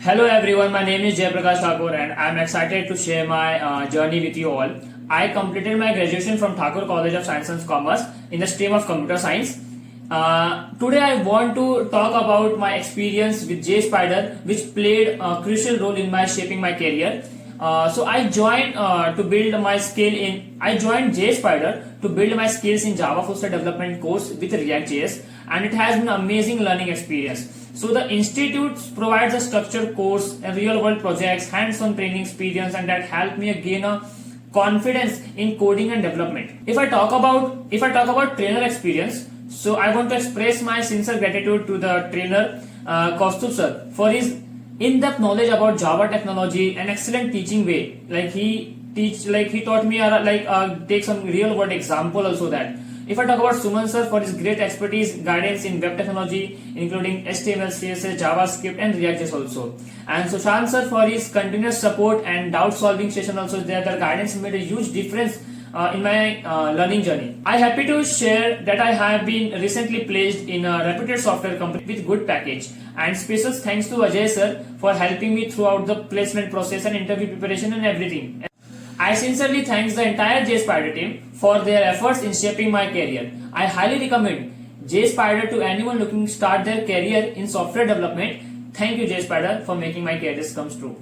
Hello everyone, my name is Jayprakash Thakur and I am excited to share my journey with you all. I completed my graduation from Thakur College of Science and Commerce in the stream of Computer Science. Today I want to talk about my experience with Jayspider, which played a crucial role in my shaping my career. So I joined I joined Jayspider to build my skills in Java full stack development course with React.js, and it has been an amazing learning experience. So the institute provides a structured course, real world projects, hands-on training experience, and that helped me gain a confidence in coding and development. If I talk about trainer experience, so I want to express my sincere gratitude to the trainer Kaustubh sir for his in-depth knowledge about Java technology and excellent teaching way. He taught me take some real world example also that. If I talk about Suman sir for his great expertise, guidance in web technology, including HTML, CSS, JavaScript, and React.js also, and Sushant sir for his continuous support and doubt solving session also, their guidance made a huge difference in my learning journey. I'm happy to share that I have been recently placed in a reputed software company with good package, and special thanks to Ajay sir for helping me throughout the placement process and interview preparation and everything. I sincerely thank the entire Jayspider team for their efforts in shaping my career. I highly recommend Jayspider to anyone looking to start their career in software development. Thank you Jayspider for making my career come true.